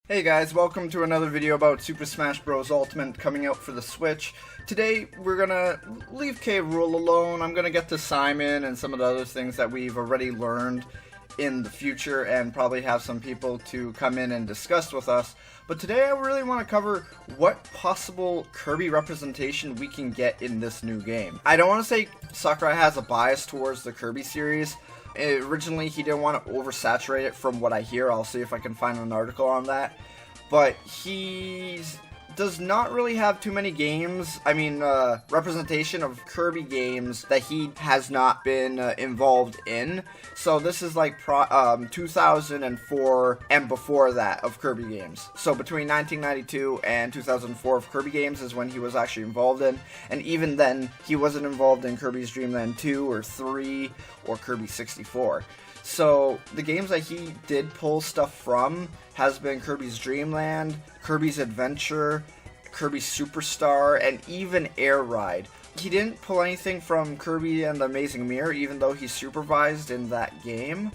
Hey guys, welcome to another video about Super Smash Bros. Ultimate coming out for the Switch. Today, we're gonna leave K. Rool alone. I'm gonna get to Simon and some of the other things that we've already learned in the future and probably have some people to come in and discuss with us. But today I really want to cover what possible Kirby representation we can get in this new game. I don't want to say Sakurai has a bias towards the Kirby series. Originally, he didn't want to oversaturate it from what I hear. I'll see if I can find an article on that. But he does not really have too many games, representation of Kirby games that he has not been involved in. So this is like 2004 and before that of Kirby games. So between 1992 and 2004 of Kirby games is when he was actually involved in. And even then, he wasn't involved in Kirby's Dream Land 2 or 3 or Kirby 64. So the games that he did pull stuff from has been Kirby's Dream Land, Kirby's Adventure, Kirby Superstar, and even Air Ride. He didn't pull anything from Kirby and the Amazing Mirror, even though he supervised in that game.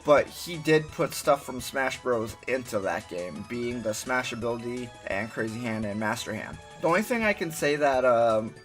But he did put stuff from Smash Bros. Into that game, being the Smash Ability and Crazy Hand and Master Hand. The only thing I can say that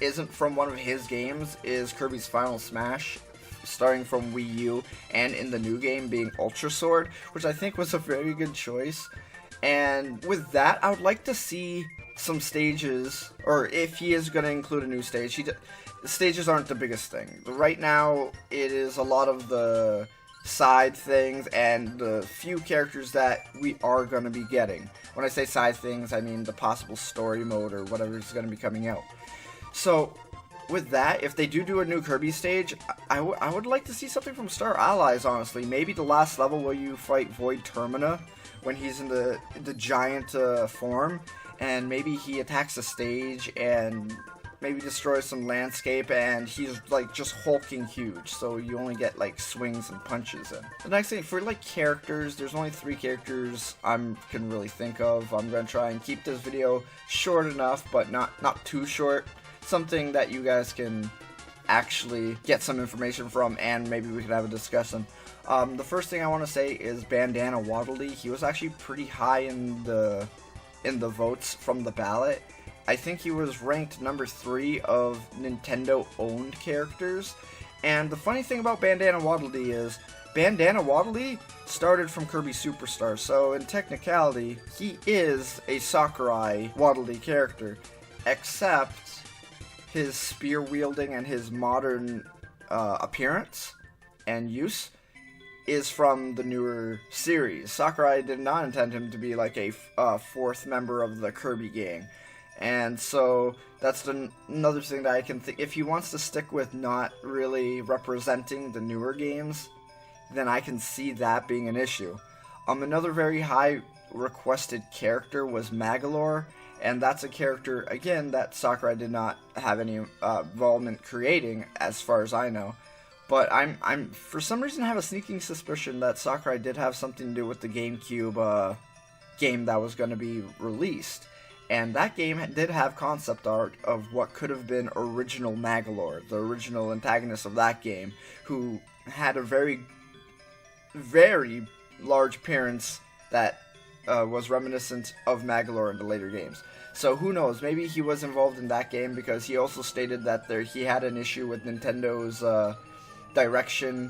isn't from one of his games is Kirby's Final Smash, starting from Wii U, and in the new game being Ultra Sword, which I think was a very good choice. And with that, I would like to see some stages, or if he is going to include a new stage. The stages aren't the biggest thing. Right now, it is a lot of the side things and the few characters that we are going to be getting. When I say side things, I mean the possible story mode or whatever is going to be coming out. So with that, if they do a new Kirby stage, I would like to see something from Star Allies, honestly. Maybe the last level where you fight Void Termina when he's in the giant form, and maybe he attacks the stage and maybe destroys some landscape, and he's like just hulking huge, so you only get like swings and punches in. The next thing, for like characters, there's only 3 characters I can really think of. I'm going to try and keep this video short enough, but not too short. Something that you guys can actually get some information from, and maybe we could have a discussion. The first thing I want to say is Bandana Waddle Dee. He was actually pretty high in the votes from the ballot. I think he was ranked number 3 of Nintendo-owned characters. And the funny thing about Bandana Waddle Dee is Bandana Waddle Dee started from Kirby Superstar, so in technicality, he is a Sakurai Waddle Dee character, except his spear wielding and his modern appearance and use is from the newer series. Sakurai did not intend him to be like a 4th member of the Kirby gang. And so that's another thing that I can think. If he wants to stick with not really representing the newer games, then I can see that being an issue. Another very high requested character was Magolor. And that's a character, again, that Sakurai did not have any involvement creating, as far as I know. But I'm for some reason have a sneaking suspicion that Sakurai did have something to do with the GameCube game that was going to be released. And that game did have concept art of what could have been original Magolor, the original antagonist of that game, who had a very, very large appearance that was reminiscent of Magolor in the later games. So who knows, maybe he was involved in that game, because he also stated that he had an issue with Nintendo's direction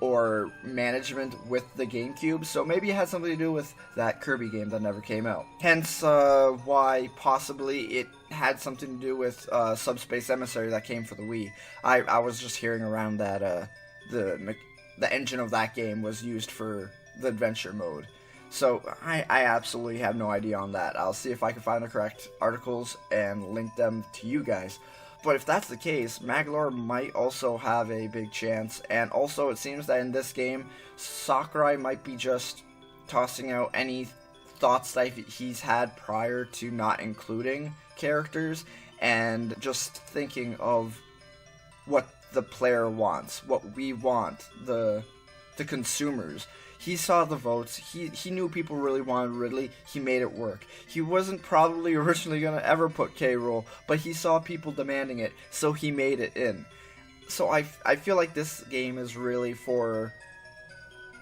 or management with the GameCube, so maybe it had something to do with that Kirby game that never came out. Hence why possibly it had something to do with Subspace Emissary that came for the Wii. I was just hearing around that the engine of that game was used for the adventure mode. So I absolutely have no idea on that. I'll see if I can find the correct articles and link them to you guys. But if that's the case, Magolor might also have a big chance. And also, it seems that in this game, Sakurai might be just tossing out any thoughts that he's had prior to not including characters, and just thinking of what the player wants, what we want, the consumers. He saw the votes, he knew people really wanted Ridley, he made it work. He wasn't probably originally going to ever put K. Rool, but he saw people demanding it, so he made it in. So I feel like this game is really for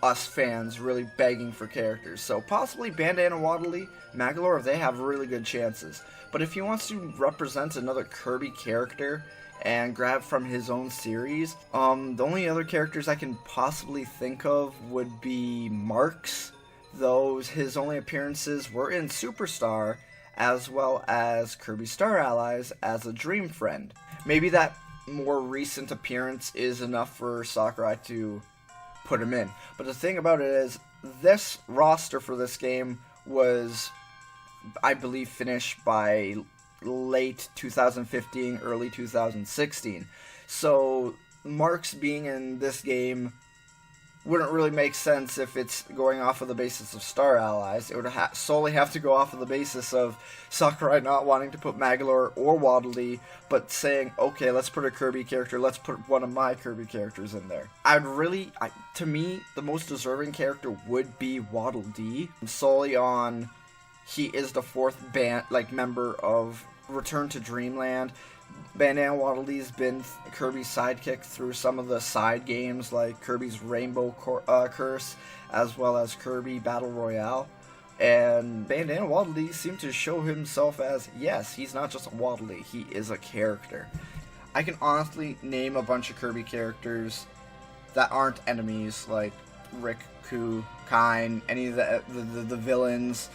us fans really begging for characters. So possibly Bandana Waddle, Magolor, they have really good chances. But if he wants to represent another Kirby character and grab from his own series, the only other characters I can possibly think of would be Marks. Those his only appearances were in Superstar, as well as Kirby Star Allies as a Dream Friend. Maybe that more recent appearance is enough for Sakurai to put him in. But the thing about it is, this roster for this game was, I believe, finished by late 2015, early 2016. So Marks being in this game wouldn't really make sense if it's going off of the basis of Star Allies. It would solely have to go off of the basis of Sakurai not wanting to put Magolor or Waddle Dee, but saying, okay, let's put a Kirby character, let's put one of my Kirby characters in there. To me, the most deserving character would be Waddle Dee, solely on he is the fourth member of Return to Dreamland. Bandana Waddle Dee's been Kirby's sidekick through some of the side games like Kirby's Rainbow Curse, as well as Kirby Battle Royale. And Bandana Waddle Dee seemed to show himself as, yes, he's not just a Waddle Dee, he is a character. I can honestly name a bunch of Kirby characters that aren't enemies, like RidKain, any of the villains,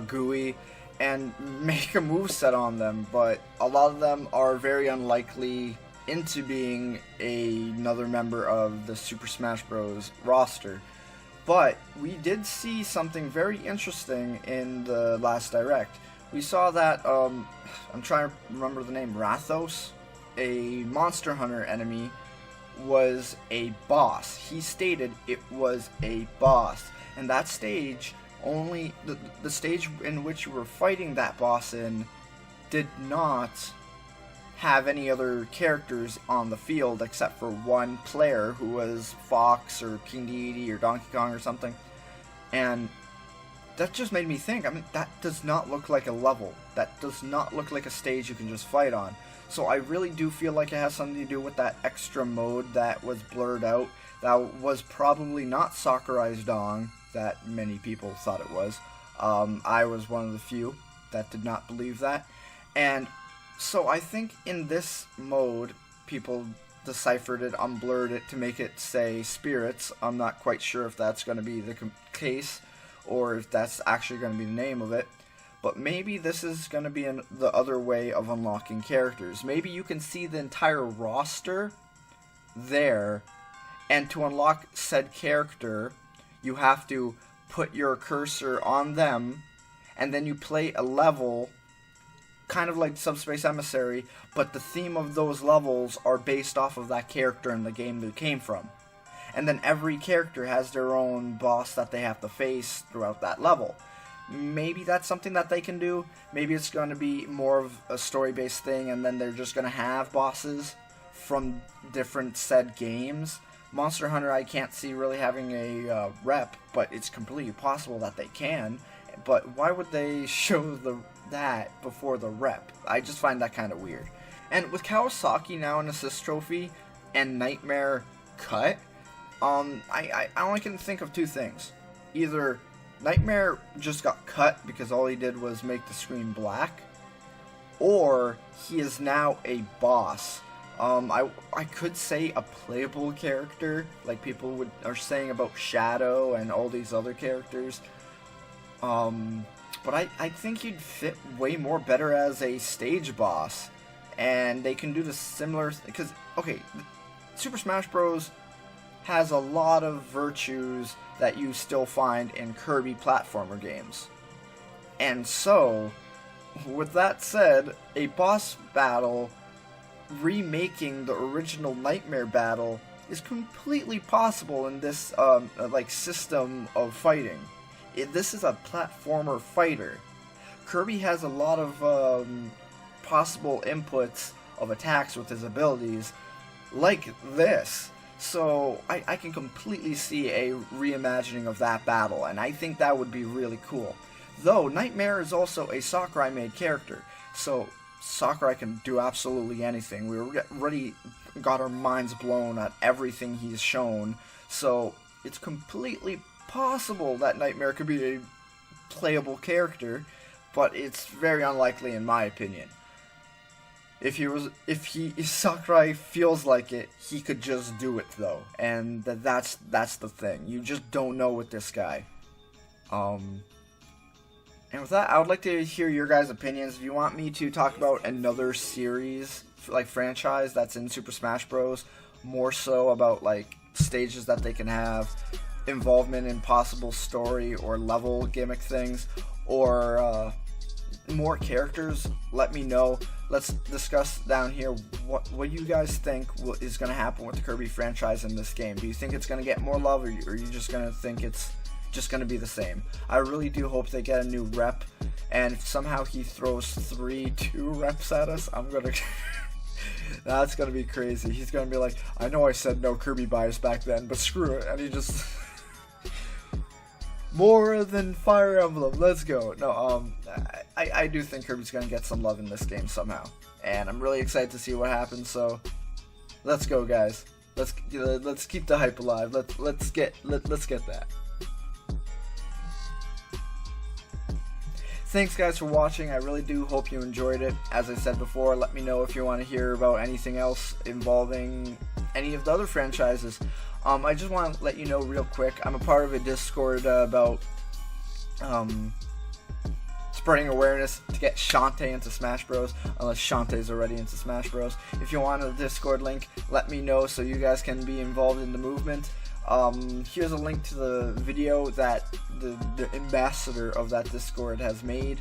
Gooey, and make a moveset on them, but a lot of them are very unlikely into being another member of the Super Smash Bros. Roster. But we did see something very interesting in the last Direct. We saw that, I'm trying to remember the name, Rathos, a Monster Hunter enemy, was a boss. He stated it was a boss, and that stage, only the stage in which you were fighting that boss in did not have any other characters on the field except for one player who was Fox or King Dedede or Donkey Kong or something. And that just made me think, I mean, that does not look like a level. That does not look like a stage you can just fight on. So I really do feel like it has something to do with that extra mode that was blurred out. That was probably not Sakurai's Dong, that many people thought it was. I was one of the few that did not believe that. And so I think in this mode, people deciphered it, unblurred it to make it say spirits. I'm not quite sure if that's going to be the case or if that's actually going to be the name of it. But maybe this is going to be the other way of unlocking characters. Maybe you can see the entire roster there, and to unlock said character, you have to put your cursor on them, and then you play a level, kind of like Subspace Emissary, but the theme of those levels are based off of that character in the game they came from. And then every character has their own boss that they have to face throughout that level. Maybe that's something that they can do. Maybe it's going to be more of a story-based thing, and then they're just going to have bosses from different said games. Monster Hunter I can't see really having a rep, but it's completely possible that they can. But why would they show that before the rep? I just find that kind of weird. And with Kawasaki now an assist trophy and Nightmare cut, I only can think of two things. Either Nightmare just got cut because all he did was make the screen black, or he is now a boss. I could say a playable character, like people are saying about Shadow and all these other characters. But I think he'd fit way more better as a stage boss, and they can do the similar, because, okay, Super Smash Bros. Has a lot of virtues that you still find in Kirby platformer games. And so, with that said, a boss battle remaking the original Nightmare battle is completely possible in this system of fighting. This is a platformer fighter. Kirby has a lot of possible inputs of attacks with his abilities, like this. So I can completely see a reimagining of that battle, and I think that would be really cool. Though Nightmare is also a Sakurai-made character, so Sakurai can do absolutely anything. We already got our minds blown at everything he's shown, so it's completely possible that Nightmare could be a playable character, but it's very unlikely in my opinion. If Sakurai feels like it, he could just do it though, and that's the thing. You just don't know with this guy. And with that, I would like to hear your guys' opinions. If you want me to talk about another series, like franchise that's in Super Smash Bros., more so about like stages that they can have, involvement in possible story or level gimmick things, or more characters, let me know. Let's discuss down here what you guys think is going to happen with the Kirby franchise in this game. Do you think it's going to get more love, or are you just going to think it's just going to be the same? I really do hope they get a new rep, and if somehow he throws 2 reps at us, I'm going to... That's going to be crazy. He's going to be like, I know I said no Kirby bias back then, but screw it, and he just... More than Fire Emblem, let's go. No, I do think Kirby's gonna get some love in this game somehow, and I'm really excited to see what happens. So, let's go, guys. Let's keep the hype alive. Let's get that. Thanks, guys, for watching. I really do hope you enjoyed it. As I said before, let me know if you want to hear about anything else involving any of the other franchises. I just want to let you know real quick, I'm a part of a Discord about spreading awareness to get Shantae into Smash Bros. Unless Shantae's already into Smash Bros. If you want a Discord link, let me know so you guys can be involved in the movement. Here's a link to the video that the ambassador of that Discord has made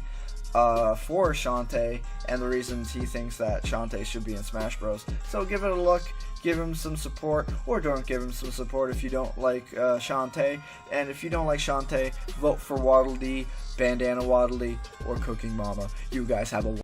for Shantae, and the reasons he thinks that Shantae should be in Smash Bros. So give it a look, give him some support, or don't give him some support if you don't like Shantae. And if you don't like Shantae, vote for Waddle Dee, Bandana Waddle Dee, or Cooking Mama. You guys have a